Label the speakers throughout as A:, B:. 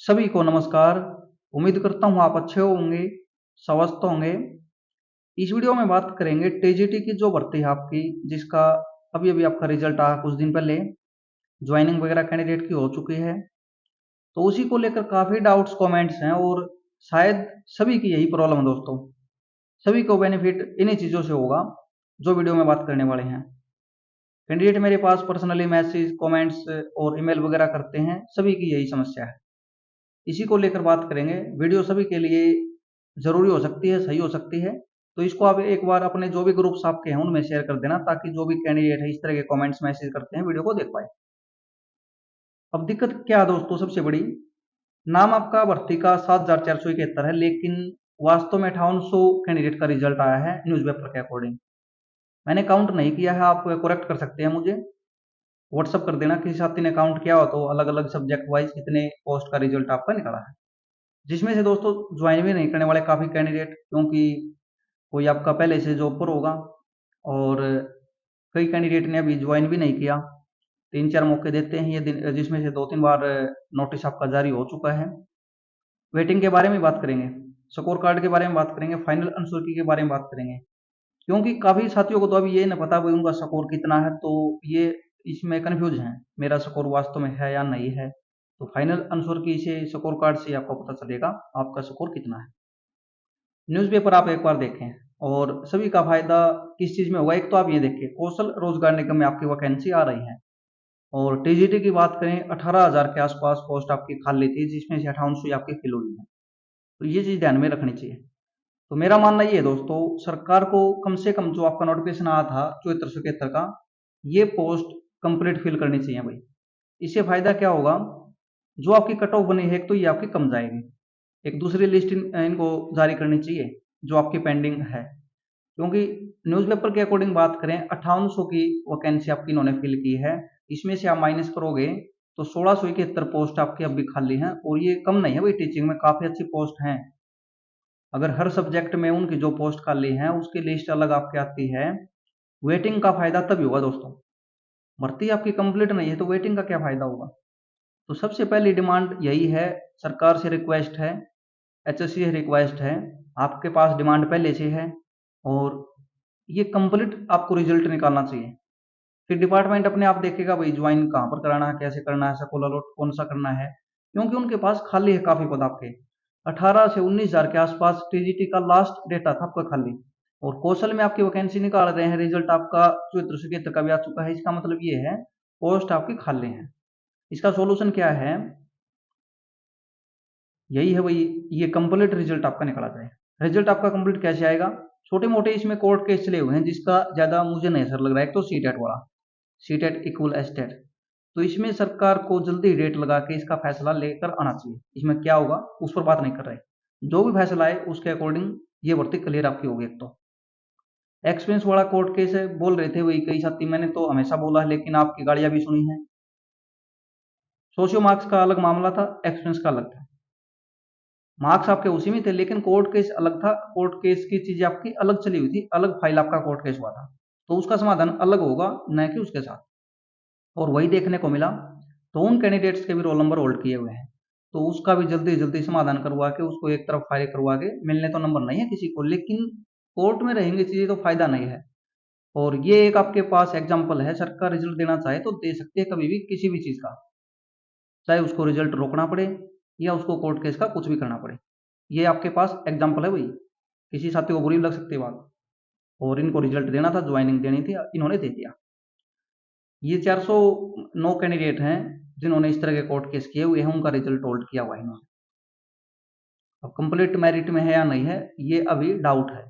A: सभी को नमस्कार। उम्मीद करता हूँ आप अच्छे होंगे, स्वस्थ होंगे। इस वीडियो में बात करेंगे टीजीटी की जो भर्ती है आपकी, जिसका अभी अभी आपका रिजल्ट आया कुछ दिन पहले। ज्वाइनिंग वगैरह कैंडिडेट की हो चुकी है, तो उसी को लेकर काफ़ी डाउट्स कमेंट्स हैं और शायद सभी की यही प्रॉब्लम है दोस्तों। सभी को बेनिफिट इन्हीं चीज़ों से होगा जो वीडियो में बात करने वाले हैं। कैंडिडेट मेरे पास पर्सनली मैसेज, कमेंट्स और ईमेल वगैरह करते हैं, सभी की यही समस्या है। इसी को लेकर बात करेंगे। वीडियो सभी के लिए ज़रूरी हो सकती है, सही हो सकती है, तो इसको आप एक बार अपने जो भी ग्रुप्स आपके हैं उनमें शेयर कर देना, ताकि जो भी कैंडिडेट है इस तरह के कमेंट्स मैसेज करते हैं वीडियो को देख पाए। अब दिक्कत क्या है दोस्तों, सबसे बड़ी, नाम आपका भर्ती का 7471 है, लेकिन वास्तव में 5800 कैंडिडेट का रिजल्ट आया है न्यूज़पेपर के अकॉर्डिंग। मैंने काउंट नहीं किया है, आप करेक्ट कर सकते हैं मुझे, व्हाट्सअप कर देना किसी साथी ने काउंट किया हो तो अलग अलग सब्जेक्ट वाइज कितने पोस्ट का रिजल्ट आपका निकला है। जिसमें से दोस्तों ज्वाइन भी नहीं करने वाले काफ़ी कैंडिडेट, क्योंकि कोई आपका पहले से जॉब पर होगा और कई कैंडिडेट ने अभी ज्वाइन भी नहीं किया। 3-4 मौके देते हैं ये दिन, जिसमें से 2-3 बार नोटिस आपका जारी हो चुका है। वेटिंग के बारे में बात करेंगे, स्कोर कार्ड के बारे में बात करेंगे, फाइनल आंसर की के बारे में बात करेंगे, क्योंकि काफ़ी साथियों को तो अभी ये नहीं पता भाई उनका स्कोर कितना है, तो ये इसमें कन्फ्यूज हैं, मेरा स्कोर वास्तव में है या नहीं है। तो फाइनल आंसर की से स्कोर कार्ड से आपको पता चलेगा आपका स्कोर कितना है। न्यूज़पेपर आप एक बार देखें और सभी का फायदा किस चीज़ में होगा। एक तो आप ये देखिए, कौशल रोजगार निगम में आपकी वैकेंसी आ रही है और टीजीटी की बात करें 18,000 के आसपास पोस्ट आपकी खाली थी, जिसमें से 5800 आपकी फिल हुई है। तो ये चीज़ ध्यान में रखनी चाहिए। तो मेरा मानना ये है दोस्तों, सरकार को कम से कम जो आपका नोटिफिकेशन आया था 7471 का, ये पोस्ट कंप्लीट फिल करनी चाहिए भाई। इससे फायदा क्या होगा, जो आपकी कट ऑफ बनी है एक तो ये आपकी कम जाएगी, एक दूसरी लिस्ट इनको जारी करनी चाहिए जो आपकी पेंडिंग है। क्योंकि न्यूज़पेपर के अकॉर्डिंग बात करें 5800 की वैकेंसी आपकी इन्होंने फिल की है, इसमें से आप माइनस करोगे तो 1671 पोस्ट आपकी अब भी खाली हैं, और ये कम नहीं है भाई, टीचिंग में काफ़ी अच्छी पोस्ट हैं। अगर हर सब्जेक्ट में उनकी जो पोस्ट खाली हैं उसकी लिस्ट अलग आपकी आती है, वेटिंग का फायदा तभी होगा दोस्तों। भर्ती आपकी कंप्लीट नहीं है तो वेटिंग का क्या फायदा होगा। तो सबसे पहली डिमांड यही है, सरकार से रिक्वेस्ट है, एचएससी से रिक्वेस्ट है, आपके पास डिमांड पहले से है और ये कंप्लीट आपको रिजल्ट निकालना चाहिए। फिर डिपार्टमेंट अपने आप देखेगा भाई ज्वाइन कहाँ पर कराना है, कैसे करना है, स्कूल अलॉट कौन सा करना है, क्योंकि उनके पास खाली है काफ़ी पद आपके। 18 से 19,000 के आसपास टीजीटी का लास्ट डेटा था आपका खाली, और कौशल में आपकी वैकेंसी निकाल रहे हैं, रिजल्ट आपका 74 का भी आ चुका है। इसका मतलब ये है पोस्ट आपकी खाली है। इसका सॉल्यूशन क्या है, यही है भाई, ये कंप्लीट रिजल्ट आपका निकला जाए। रिजल्ट आपका कंप्लीट कैसे आएगा, छोटे मोटे इसमें कोर्ट केस चले हुए हैं जिसका ज़्यादा मुझे नहीं असर लग रहा है। एक तो सीटेट वाला, सीटेट इक्वल एस्टेट, तो इसमें सरकार को जल्दी डेट लगा के इसका फैसला लेकर आना चाहिए। इसमें क्या होगा उस पर बात नहीं कर रहे, जो भी फैसला आए उसके अकॉर्डिंग ये भर्ती क्लियर आपकी होगी। एक तो एक्सपीरियंस वाला कोर्ट केस है, बोल रहे थे वही कई साथी, मैंने तो हमेशा बोला है लेकिन आपकी गालियां भी सुनी है। सोशियो मार्क्स का अलग मामला था, एक्सपीरियंस का अलग था, मार्क्स आपके उसी में थे लेकिन कोर्ट केस अलग था। कोर्ट केस की चीजें आपकी अलग चली हुई थी, अलग फाइल आपका कोर्ट केस हुआ था, तो उसका समाधान अलग होगा न कि उसके साथ। और वही देखने को मिला, तो उन कैंडिडेट्स के भी रोल नंबर होल्ड किए हुए हैं, तो उसका भी जल्दी जल्दी समाधान करवा के उसको एक तरफ फाइल करवा के, मिलने तो नंबर नहीं है किसी को, लेकिन कोर्ट में रहेंगी चीजें तो फायदा नहीं है। और ये एक आपके पास एग्जाम्पल है, सरकार रिजल्ट देना चाहे तो दे सकती है कभी भी किसी भी चीज का, चाहे उसको रिजल्ट रोकना पड़े या उसको कोर्ट केस का कुछ भी करना पड़े। ये आपके पास एग्जाम्पल है भाई, किसी साथी को बुरी लग सकती है बात, और इनको रिजल्ट देना था, ज्वाइनिंग देनी थी, इन्होंने दे दिया। ये 409 कैंडिडेट हैं जिन्होंने इस तरह के कोर्ट केस किए हुए हैं, उनका रिजल्ट होल्ड किया हुआ है इन्होंने। अब कंप्लीट मेरिट में है या नहीं है ये अभी डाउट है,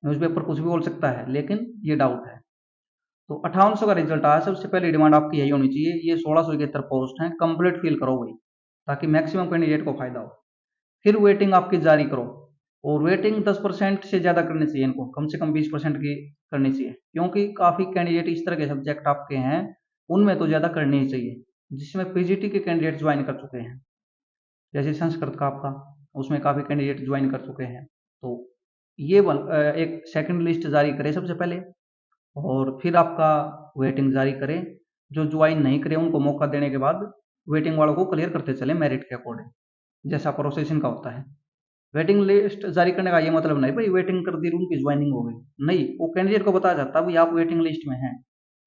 A: न्यूज़पेपर कुछ भी बोल सकता है लेकिन ये डाउट है। तो 5800 का रिजल्ट आया, सबसे पहली डिमांड आपकी यही होनी चाहिए, ये 1671 पोस्ट हैं, कंप्लीट फिल करो भाई, ताकि मैक्सिमम कैंडिडेट को फायदा हो। फिर वेटिंग आपकी जारी करो, और वेटिंग 10% से ज़्यादा करनी चाहिए, इनको कम से कम 20% की करनी चाहिए, क्योंकि काफ़ी कैंडिडेट इस तरह के सब्जेक्ट आपके हैं उनमें तो ज़्यादा करनी ही चाहिए, जिसमें पीजीटी के कैंडिडेट ज्वाइन कर चुके हैं। जैसे संस्कृत का आपका, उसमें काफ़ी कैंडिडेट ज्वाइन कर चुके हैं। तो ये एक सेकंड लिस्ट जारी करें सबसे पहले, और फिर आपका वेटिंग जारी करें। जो ज्वाइन नहीं करे उनको मौका देने के बाद वेटिंग वालों को क्लियर करते चले मेरिट के अकॉर्डिंग, जैसा प्रोसेसिंग का होता है। वेटिंग लिस्ट जारी करने का ये मतलब नहीं भाई वेटिंग कर दी उनकी ज्वाइनिंग हो गई, नहीं, वो कैंडिडेट को बताया जाता है भाई आप वेटिंग लिस्ट में हैं,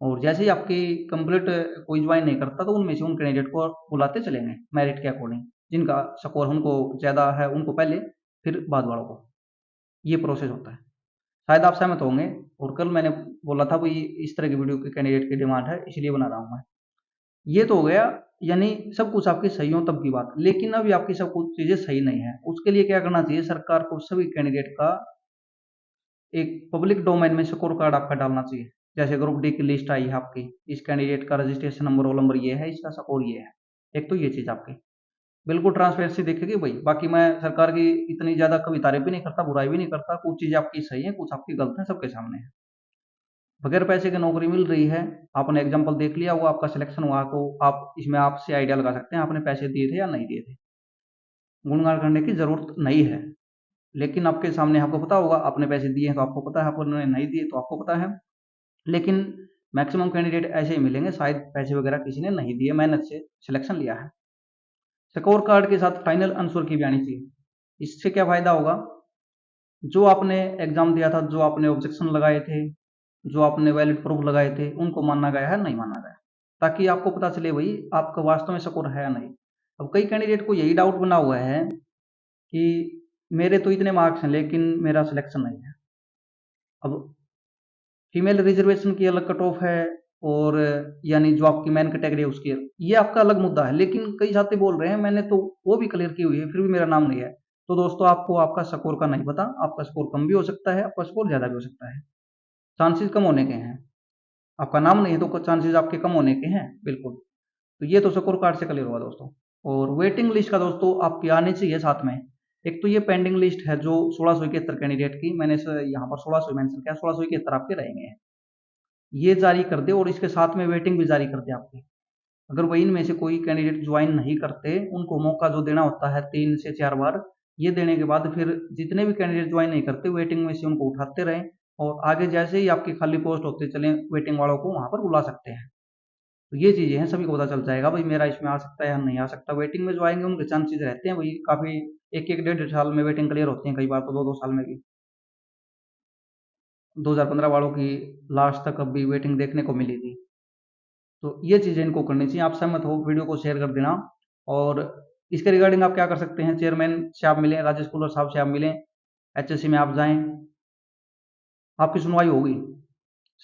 A: और जैसे ही आपकी कंप्लीट कोई ज्वाइन नहीं करता तो उनमें से उन कैंडिडेट को बुलाते चलेंगे मेरिट के अकॉर्डिंग, जिनका स्कोर उनको ज़्यादा है उनको पहले, फिर बाद वालों को, ये प्रोसेस होता है। शायद आप सहमत होंगे। और कल मैंने बोला था भाई इस तरह की वीडियो के कैंडिडेट की डिमांड है इसलिए बना रहा हूँ मैं। ये तो हो गया, यानी सब कुछ आपकी सही हो तब की बात, लेकिन अभी आपकी सब कुछ चीजें सही नहीं है, उसके लिए क्या करना चाहिए, सरकार को सभी कैंडिडेट का एक पब्लिक डोमेन में स्कोर कार्ड आपका डालना चाहिए। जैसे ग्रुप डी की लिस्ट आई है आपकी, इस कैंडिडेट का रजिस्ट्रेशन नंबर, रोल नंबर ये है, इसका स्कोर ये है, एक तो ये चीज आपकी बिल्कुल ट्रांसपेरेंसी देखेगी भाई। बाकी मैं सरकार की इतनी ज्यादा कभी तारीफ भी नहीं करता, बुराई भी नहीं करता, कुछ चीजें आपकी सही है, कुछ आपकी गलत है, सबके सामने है। बगैर पैसे के नौकरी मिल रही है, आपने एग्जाम्पल देख लिया, वो आपका सिलेक्शन हुआ, तो आप इसमें आपसे आइडिया लगा सकते हैं आपने पैसे दिए थे या नहीं दिए थे। गुणगान करने की जरूरत नहीं है, लेकिन आपके सामने आपको पता होगा आपने पैसे दिए हैं तो आपको पता है, आपने नहीं दिए तो आपको पता है। लेकिन मैक्सिमम कैंडिडेट ऐसे ही मिलेंगे, शायद पैसे वगैरह किसी ने नहीं दिए, मेहनत से सिलेक्शन लिया है। स्कोर कार्ड के साथ फाइनल आंसर की भी आनी चाहिए। इससे क्या फायदा होगा, जो आपने एग्जाम दिया था, जो आपने ऑब्जेक्शन लगाए थे, जो आपने वैलिड प्रूफ लगाए थे, उनको माना गया है नहीं माना गया, ताकि आपको पता चले भाई आपका वास्तव में स्कोर है या नहीं। अब कई कैंडिडेट को यही डाउट बना हुआ है कि मेरे तो इतने मार्क्स हैं लेकिन मेरा सिलेक्शन नहीं है। अब फीमेल रिजर्वेशन की अलग कट ऑफ है, और यानी जो आपकी मैन कैटेगरी है उसकी, ये आपका अलग मुद्दा है, लेकिन कई साथी बोल रहे हैं मैंने तो वो भी क्लियर की हुई है फिर भी मेरा नाम नहीं है। तो दोस्तों आपको आपका स्कोर का नहीं पता, आपका स्कोर कम भी हो सकता है, आपका स्कोर ज्यादा भी हो सकता है, चांसेस कम होने के हैं। आपका नाम नहीं है तो चांसेस आपके कम होने के हैं बिल्कुल। तो ये तो स्कोर कार्ड से क्लियर हुआ दोस्तों। और वेटिंग लिस्ट का दोस्तों आपकी आनी चाहिए साथ में। एक तो ये पेंडिंग लिस्ट है जो 1671 कैंडिडेट की, मैंने यहाँ पर 1600 मेंशन किया, 1671 आपके रहेंगे, ये जारी कर दे, और इसके साथ में वेटिंग भी जारी कर दे आपकी। अगर वही इनमें से कोई कैंडिडेट ज्वाइन नहीं करते, उनको मौका जो देना होता है 3 से 4 बार, ये देने के बाद फिर जितने भी कैंडिडेट ज्वाइन नहीं करते वेटिंग में से उनको उठाते रहें, और आगे जैसे ही आपकी खाली पोस्ट होते चले वेटिंग वालों को वहां पर बुला सकते हैं। तो ये चीजें हैं, सभी को पता चल जाएगा भाई मेरा इसमें आ सकता है या नहीं आ सकता। वेटिंग में जो आएंगे उनके चांसेस रहते हैं भाई काफी, एक एक 1.5 साल में वेटिंग क्लियर होती है, कई बार तो 2-2 साल में भी। 2015 वालों की लास्ट तक अभी वेटिंग देखने को मिली थी। तो ये चीजें इनको करनी चाहिए। आप सहमत हो वीडियो को शेयर कर देना। और इसके रिगार्डिंग आप क्या कर सकते हैं, चेयरमैन से आप मिलें, राजेश कुलर साहब से आप मिलें, एचएससी में आप जाएं, आपकी सुनवाई होगी।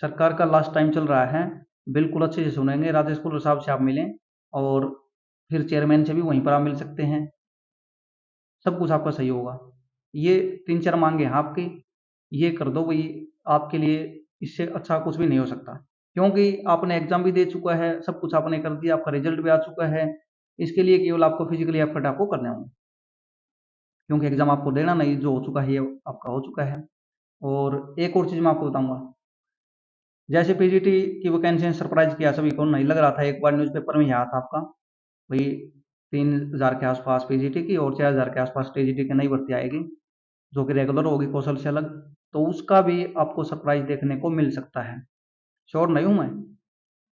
A: सरकार का लास्ट टाइम चल रहा है, बिल्कुल अच्छे से सुनेंगे। राजेश कुलर साहब से आप मिलें, और फिर चेयरमैन से भी वहीं पर आप मिल सकते हैं, सब कुछ आपका सही होगा। ये 3-4 मांगे हैं आपकी, ये कर दो भाई, आपके लिए इससे अच्छा कुछ भी नहीं हो सकता, क्योंकि आपने एग्जाम भी दे चुका है, सब कुछ आपने कर दिया, आपका रिजल्ट भी आ चुका है। इसके लिए केवल आपको फिजिकली एफर्ट आपको करने होंगे, क्योंकि एग्जाम आपको देना नहीं, जो हो चुका है ये आपका हो चुका है। और एक और चीज मैं आपको बताऊंगा, जैसे पीजीटी की वैकेंसी ने सरप्राइज किया सभी को, नहीं लग रहा था, एक बार न्यूज़पेपर में आया था आपका भाई 3000 के आसपास पीजीटी की और 4000 के आसपास टीजीटी की नई भर्ती आएगी, जो कि रेगुलर होगी कौशल से अलग। तो उसका भी आपको सरप्राइज देखने को मिल सकता है। श्योर नहीं हूं मैं,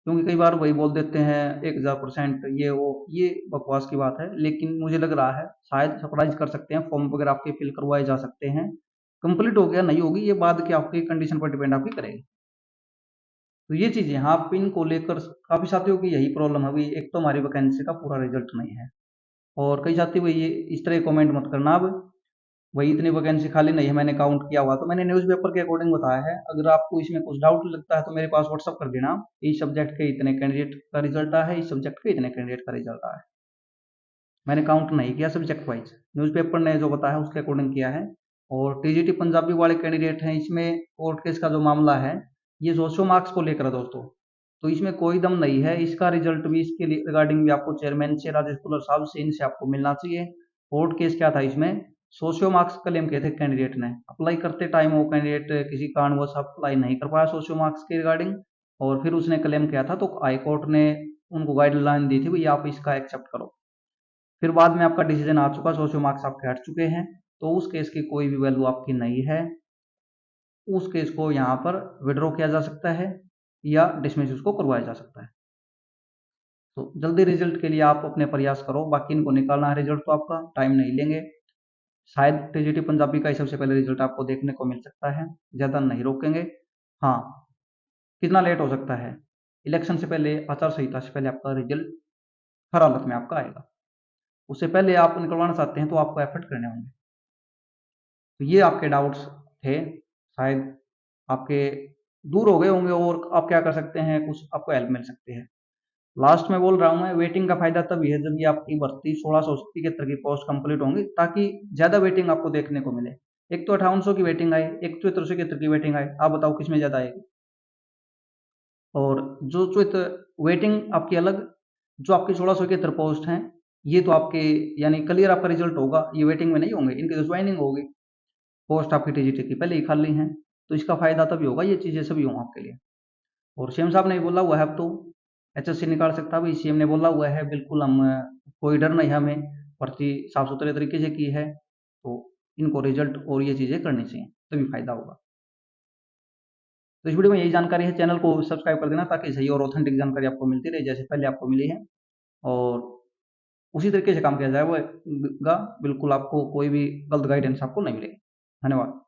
A: क्योंकि कई बार वही बोल देते हैं 1000% ये वो, ये बकवास की बात है, लेकिन मुझे लग रहा है शायद सरप्राइज कर सकते हैं, फॉर्म वगैरह आपके फिल करवाए जा सकते हैं। कंप्लीट हो गया नहीं होगी ये बाद की आपकी कंडीशन पर डिपेंड आपकी करेगी। तो ये चीजें हाँ, आप इनको लेकर काफी साथियों की यही प्रॉब्लम है भाई, एक तो हमारी वैकेंसी का पूरा रिजल्ट नहीं है, और कई साथी भाई ये इस तरह कमेंट मत करना। अब वही इतनी वैकेंसी खाली नहीं है, मैंने काउंट किया हुआ, तो मैंने न्यूज़पेपर के अकॉर्डिंग बताया है। अगर आपको इसमें कुछ डाउट लगता है तो मेरे पास व्हाट्सअप कर देना, इस सब्जेक्ट के इतने कैंडिडेट का रिजल्ट आया है, इस सब्जेक्ट के इतने कैंडिडेट का रिजल्ट आया है। मैंने काउंट नहीं किया सब्जेक्ट वाइज, न्यूज़पेपर ने जो बताया उसके अकॉर्डिंग किया है। और टीजीटी पंजाबी वाले कैंडिडेट हैं, इसमें कोर्ट केस का जो मामला है ये 200 मार्क्स को लेकर है दोस्तों, तो इसमें कोई दम नहीं है। इसका रिजल्ट भी, इसके रिगार्डिंग भी आपको चेयरमैन से, राजेश कुलर साहब से, इनसे आपको मिलना चाहिए। कोर्ट केस क्या था इसमें, 100 मार्क्स क्लेम किए थे कैंडिडेट ने, अप्लाई करते टाइम वो कैंडिडेट किसी कारणवश अप्लाई नहीं कर पाया 100 मार्क्स के रिगार्डिंग, और फिर उसने क्लेम किया था, तो हाई कोर्ट ने उनको गाइडलाइन दी थी भाई आप इसका एक्सेप्ट करो। फिर बाद में आपका डिसीजन आ चुका, 100 मार्क्स आपके हट चुके हैं, तो उस केस की कोई भी वैल्यू आपकी नहीं है। उस केस को यहाँ पर विड्रॉ किया जा सकता है या डिसमिस उसको करवाया जा सकता है। तो जल्दी रिजल्ट के लिए आप अपने प्रयास करो, बाकी इनको निकालना है रिजल्ट तो आपका टाइम नहीं लेंगे। शायद टीजीटी पंजाबी का ही सबसे पहले रिजल्ट आपको देखने को मिल सकता है, ज़्यादा नहीं रोकेंगे। हाँ, कितना लेट हो सकता है, इलेक्शन से पहले, आचार संहिता से पहले आपका रिजल्ट हर हालत में आपका आएगा। उससे पहले आप निकलवाना चाहते हैं तो आपको एफर्ट करने होंगे। तो ये आपके डाउट्स थे, शायद आपके दूर हो गए होंगे और आप क्या कर सकते हैं, कुछ आपको हेल्प मिल सकती है। लास्ट में बोल रहा हूँ मैं, वेटिंग का फायदा तभी है जब ये आपकी भर्ती 1673 की पोस्ट कंप्लीट होंगी, ताकि ज्यादा वेटिंग आपको देखने को मिले। एक तो 5800 की वेटिंग आई, एक 7477 की वेटिंग आई, आप बताओ किसमें ज्यादा आएगी। और जो वेटिंग आपकी अलग, जो आपकी 1677 पोस्ट हैं, ये तो आपके यानी क्लियर आपका रिजल्ट होगा, ये वेटिंग में नहीं होंगे, इनकी तो ज्वाइनिंग होगी। पोस्ट आपकी टीजीटी की पहले ही खाली हैं, तो इसका फायदा तभी होगा, ये चीजें सभी हों आपके लिए। और सीएम साहब ने बोला हुआ है अब तो एचएससी निकाल सकता है भाई, सीएम ने बोला हुआ है बिल्कुल, हम कोई डर नहीं हमें, भर्ती साफ सुथरे तरीके से की है, तो इनको रिजल्ट और ये चीजें करनी चाहिए तभी फायदा होगा। तो इस वीडियो में यही जानकारी है, चैनल को सब्सक्राइब कर देना ताकि सही और ऑथेंटिक जानकारी आपको मिलती रहे जैसे पहले आपको मिली है, और उसी तरीके से काम किया जाएगा, बिल्कुल आपको कोई भी गलत गाइडेंस आपको नहीं मिलेगी। धन्यवाद।